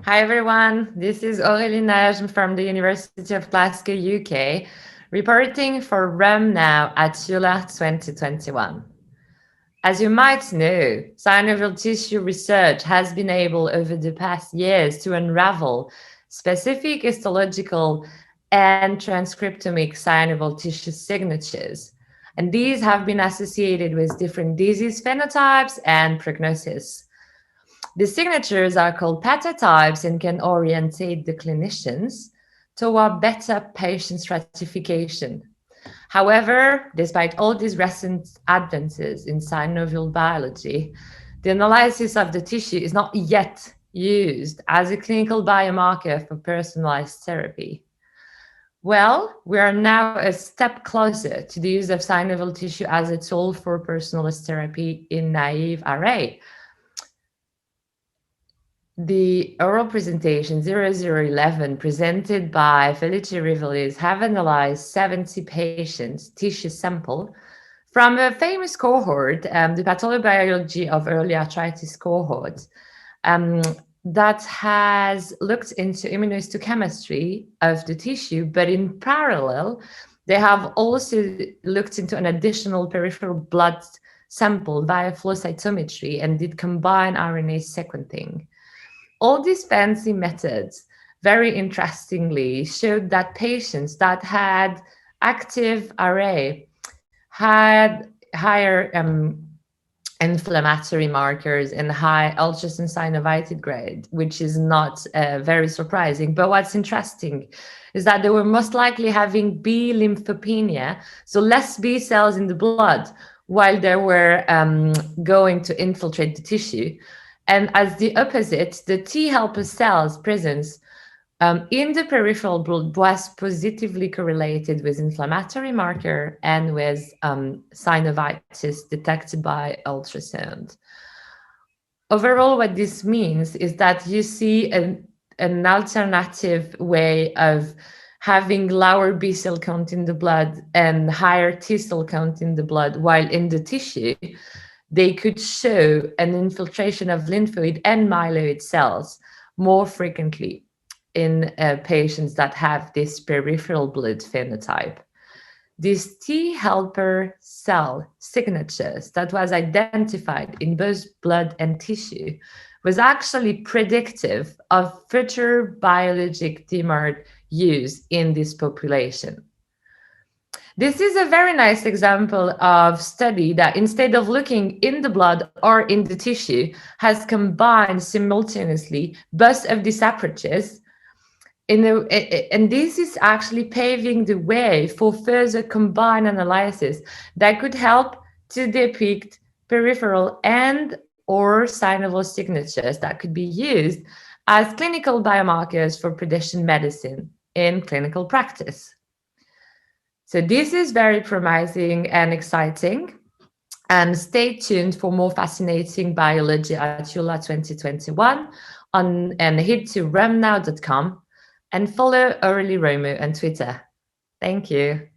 Hi everyone, this is Aurelie Najm from the University of Glasgow, UK, reporting for REM now at EULAR 2021. As you might know, synovial tissue research has been able over the past years to unravel specific histological and transcriptomic synovial tissue signatures, and these have been associated with different disease phenotypes and prognosis. The signatures are called pathotypes and can orientate the clinicians toward better patient stratification. However, despite all these recent advances in synovial biology, the analysis of the tissue is not yet used as a clinical biomarker for personalized therapy. Well, we are now a step closer to the use of synovial tissue as a tool for personalized therapy in naive RA. The oral presentation 0011 presented by Felice Rivelis have analyzed 70 patients' tissue sample from a famous cohort, the pathobiology of early arthritis cohort, that has looked into immunohistochemistry of the tissue, but in parallel, they have also looked into an additional peripheral blood sample via flow cytometry and did combined RNA sequencing. All these fancy methods, very interestingly, showed that patients that had active RA had higher inflammatory markers and high ultrasound synovitis grade, which is not very surprising. But what's interesting is that they were most likely having B lymphopenia, so less B cells in the blood while they were going to infiltrate the tissue. And as the opposite, the T helper cells presence in the peripheral blood was positively correlated with inflammatory marker and with synovitis detected by ultrasound. Overall, what this means is that you see an alternative way of having lower B cell count in the blood and higher T cell count in the blood, while in the tissue, they could show an infiltration of lymphoid and myeloid cells more frequently in patients that have this peripheral blood phenotype. These T helper cell signatures that was identified in both blood and tissue was actually predictive of future biologic DMARD use in this population. This is a very nice example of study that instead of looking in the blood or in the tissue, has combined simultaneously both of these approaches. And this is actually paving the way for further combined analysis that could help to depict peripheral and or synovial signatures that could be used as clinical biomarkers for precision medicine in clinical practice. So this is very promising and exciting. And stay tuned for more fascinating biology at EULAR 2021 and head to remnow.com and follow Aurelie Romo on Twitter. Thank you.